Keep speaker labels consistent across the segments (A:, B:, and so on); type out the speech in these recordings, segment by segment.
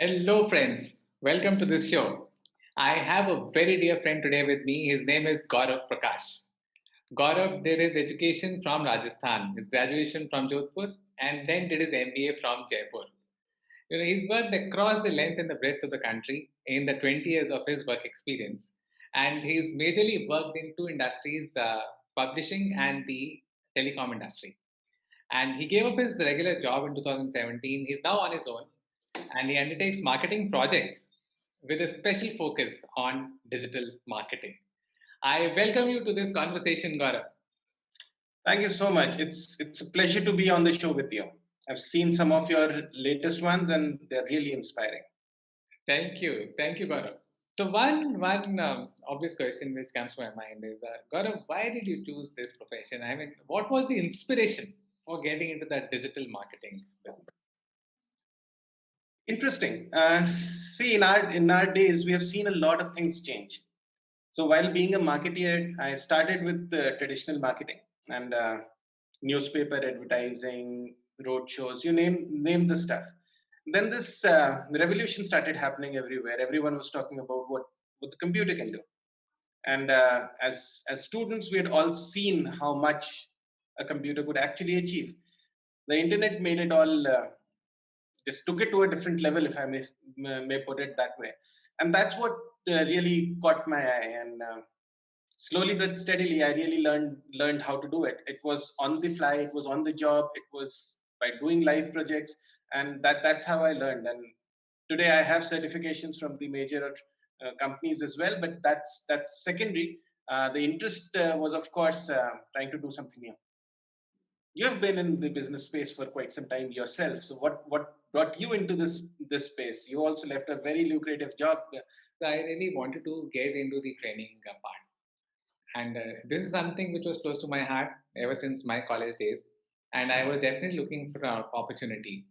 A: Hello, friends. Welcome to this show. I have a very dear friend today with me. His name is Gaurav Prakash. Gaurav did his education from Rajasthan, his graduation from Jodhpur, and then did his MBA from Jaipur. He's worked across the length and the breadth of the country in the 20 years of his work experience. And he's majorly worked in two industries, publishing and the telecom industry. And he gave up his regular job in 2017. He's now on his own and he undertakes marketing projects with a special focus on digital marketing. I welcome you to this conversation, Gaurav.
B: Thank you so much. It's a pleasure to be on the show with you. I've seen some of your latest ones and they're really inspiring.
A: Thank you, Gaurav. So one obvious question which comes to my mind is, Gaurav, why did you choose this profession? I mean, what was the inspiration for getting into that digital marketing business?
B: Interesting. See, in our days, we have seen a lot of things change. So while being a marketer, I started with traditional marketing and newspaper advertising, road shows, you name the stuff. Then this revolution started happening everywhere. Everyone was talking about what the computer can do. And as students, we had all seen how much a computer could actually achieve. The internet made it all, just took it to a different level, if I may put it that way. And that's what really caught my eye. And slowly but steadily, I really learned how to do it. It was on the fly, it was on the job, it was by doing live projects, and that's how I learned. And today I have certifications from the major companies as well, but that's secondary. The interest was, of course, trying to do something new. You have been in the business space for quite some time yourself. So what brought you into this space? You also left a very lucrative job.
A: So I really wanted to get into the training part. And this is something which was close to my heart ever since my college days. And I was definitely looking for an opportunity.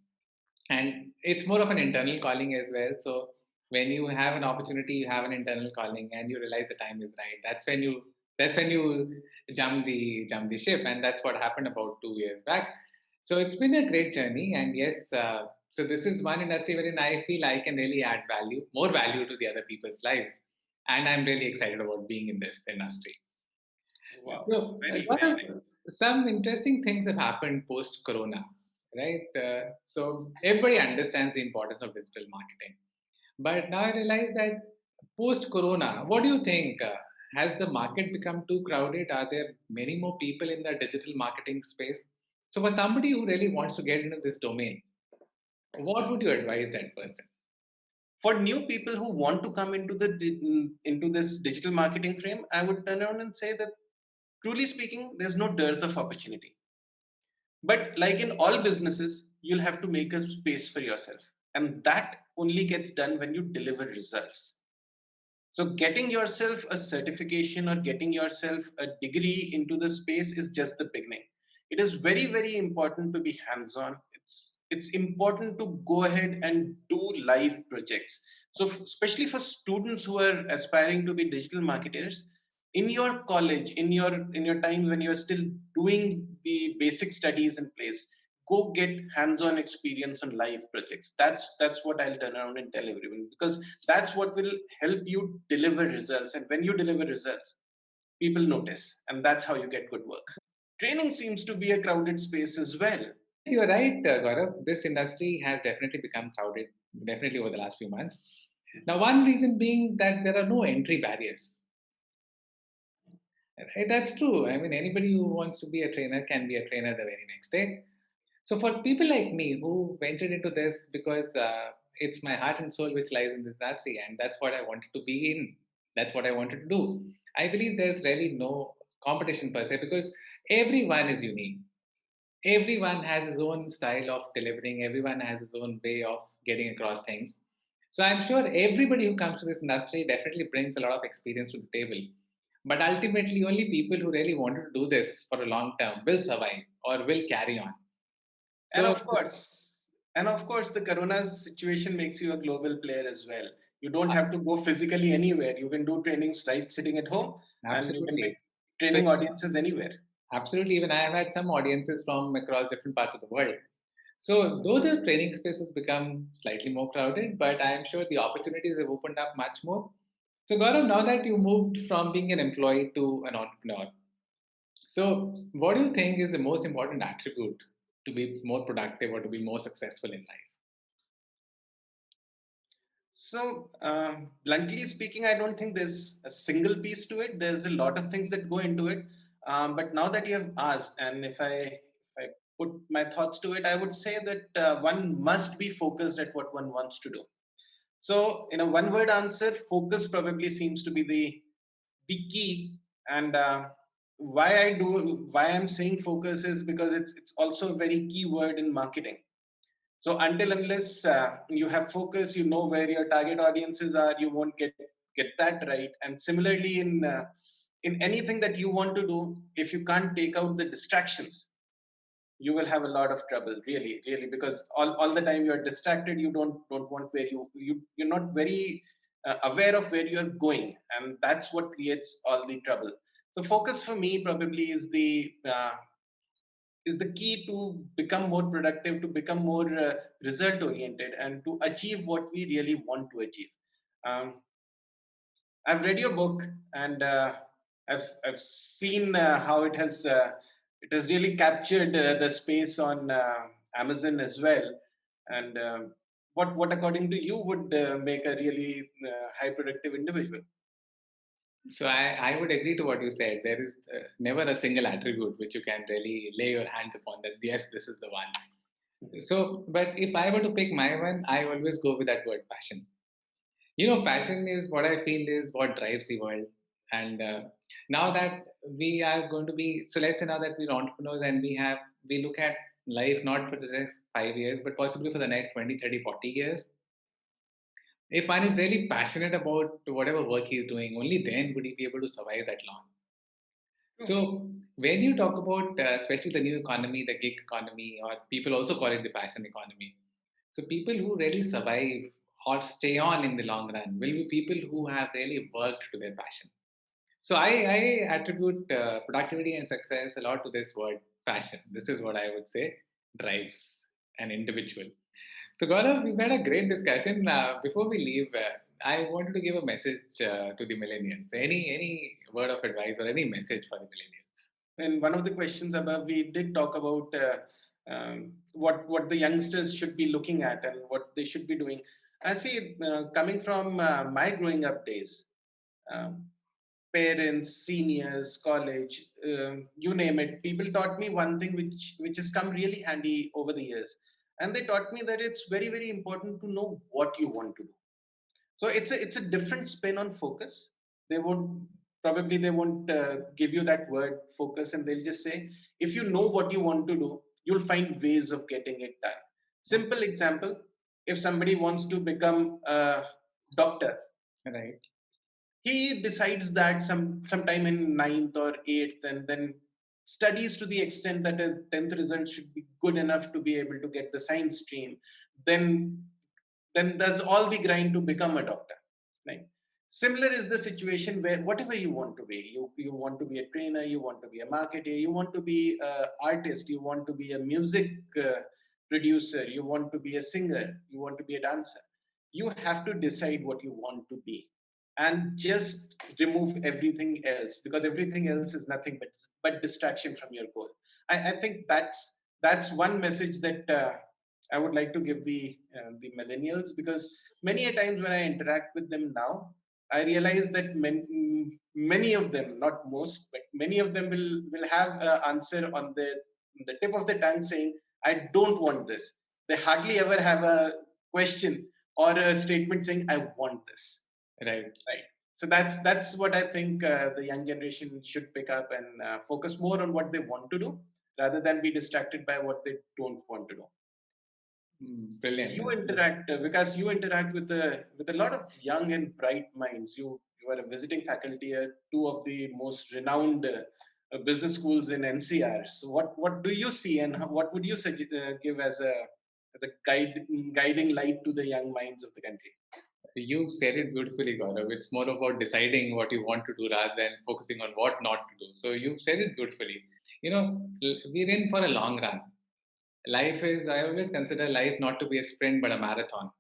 A: And it's more of an internal calling as well. So when you have an opportunity, you have an internal calling, and you realize the time is right. That's when you jump the ship, and that's what happened about 2 years back. So it's been a great journey, and yes, so this is one industry wherein I feel I can really add value, more value to the other people's lives, and I'm really excited about being in this industry.
B: Wow,
A: So,
B: very,
A: what
B: very
A: are
B: nice.
A: some interesting things have happened post Corona, right? So, everybody understands the importance of digital marketing. But now I realize that post Corona, what do you think? Has the market become too crowded? Are there many more people in the digital marketing space? So, for somebody who really wants to get into this domain, what would you advise that person?
B: For new people who want to come into this digital marketing frame, I would turn around and say that truly speaking, there's no dearth of opportunity. But like in all businesses, you'll have to make a space for yourself, and that only gets done when you deliver results. So getting yourself a certification or getting yourself a degree into the space is just the beginning. It is very, very important to be hands-on. It's important to go ahead and do live projects. So especially for students who are aspiring to be digital marketers, in your college, in your time when you're still doing the basic studies in place, go get hands-on experience on live projects. That's what I'll turn around and tell everyone, because that's what will help you deliver results. And when you deliver results, people notice, and that's how you get good work. Training seems to be a crowded space as well.
A: Yes, you're right, Gaurav. This industry has definitely become crowded, definitely over the last few months. Now, one reason being that there are no entry barriers. Right? That's true. I mean, anybody who wants to be a trainer can be a trainer the very next day. So, for people like me who ventured into this because it's my heart and soul which lies in this industry, and that's what I wanted to be in, that's what I wanted to do. I believe there's really no competition per se because everyone is unique. Everyone has his own style of delivering, everyone has his own way of getting across things. So I'm sure everybody who comes to this industry definitely brings a lot of experience to the table. But ultimately, only people who really wanted to do this for a long term will survive or will carry on.
B: And
A: So
B: of course, and of course, the corona situation makes you a global player as well. You don't have to go physically anywhere. You can do trainings right sitting at home, and you can make
A: absolutely. So
B: training audiences anywhere.
A: absolutely, even I have had some audiences from across different parts of the world. So, though the training spaces become slightly more crowded, but I am sure the opportunities have opened up much more. So, Gaurav, now that you moved from being an employee to an entrepreneur, so what do you think is the most important attribute to be more productive or to be more successful in life?
B: So, bluntly speaking, I don't think there's a single piece to it. There's a lot of things that go into it. But now that you have asked, and if I put my thoughts to it, I would say that one must be focused at what one wants to do. So, in a one-word answer, focus probably seems to be the key. And why I'm saying focus is because it's also a very key word in marketing. So until unless you have focus, you know where your target audiences are, you won't get that right. And similarly, in anything that you want to do, if you can't take out the distractions, you will have a lot of trouble, really, really, because all the time you're distracted. You don't want where you're not very aware of where you're going, and that's what creates all the trouble. So focus for me probably is the key to become more productive, to become more result oriented, and to achieve what we really want to achieve. Um, I've read your book, and I've seen how it has really captured the space on Amazon as well. And what according to you would make a really high productive individual?
A: So I would agree to what you said. There is never a single attribute which you can really lay your hands upon that, yes, this is the one. So, but if I were to pick my one, I always go with that word passion. Passion is what I feel is what drives the world. And now that we are going to be, so let's say now that we're entrepreneurs and we look at life not for the next 5 years, but possibly for the next 20, 30, 40 years. If one is really passionate about whatever work he's doing, only then would he be able to survive that long.
B: True.
A: So when you talk about, especially the new economy, the gig economy, or people also call it the passion economy. So people who really survive or stay on in the long run will be people who have really worked to their passion. So I attribute productivity and success a lot to this word passion. This is what I would say drives an individual. So Gaurav, we've had a great discussion. Before we leave, I wanted to give a message to the millennials. Any word of advice or any message for the millennials?
B: In one of the questions above, we did talk about what the youngsters should be looking at and what they should be doing. I see, coming from my growing up days, um, parents, seniors, college, you name it. People taught me one thing which has come really handy over the years, and they taught me that it's very very important to know what you want to do. So it's a different spin on focus. They won't probably they won't give you that word focus, and they'll just say if you know what you want to do, you'll find ways of getting it done. Simple example: if somebody wants to become a doctor,
A: Right.
B: he decides that sometime in ninth or eighth, and then studies to the extent that a 10th result should be good enough to be able to get the science stream. Then then there's all the grind to become a doctor, right? Similar is the situation where whatever you want to be, you want to be a trainer, you want to be a marketer, you want to be an artist, you want to be a music producer, you want to be a singer, you want to be a dancer. You have to decide what you want to be, and just remove everything else, because everything else is nothing but distraction from your goal. I think that's one message that I would like to give the millennials, because many a times when I interact with them now, I realize that many of them, not most, but many of them will have an answer on the tip of the tongue saying, "I don't want this." They hardly ever have a question or a statement saying, "I want this."
A: Right.
B: Right. So that's what I think the young generation should pick up and focus more on what they want to do rather than be distracted by what they don't want to do.
A: Brilliant.
B: You interact because you interact with a lot of young and bright minds. You are a visiting faculty at two of the most renowned business schools in NCR. So what do you see, and what would you give as a guiding light to the young minds of the country?
A: You said it beautifully, Gaurav. It's more about deciding what you want to do rather than focusing on what not to do. So you said it beautifully. We're in for a long run. Life is, I always consider life not to be a sprint but a marathon.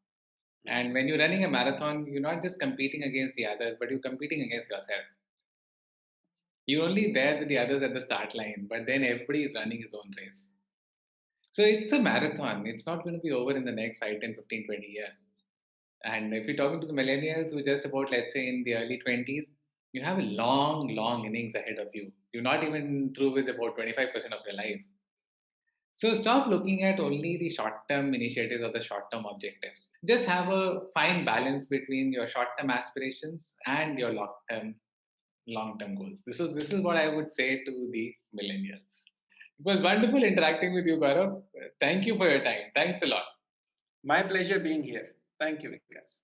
A: And when you're running a marathon, you're not just competing against the others, but you're competing against yourself. You're only there with the others at the start line, but then everybody is running his own race. So it's a marathon. It's not going to be over in the next 5, 10, 15, 20 years. And if you're talking to the millennials who are just about, let's say, in the early 20s, you have a long, long innings ahead of you. You're not even through with about 25% of your life. So stop looking at only the short term initiatives or the short term objectives. Just have a fine balance between your short term aspirations and your long term goals. This is what I would say to the millennials. It was wonderful interacting with you, Gaurav. Thank you for your time. Thanks a lot.
B: My pleasure being here. Thank you, Vikas.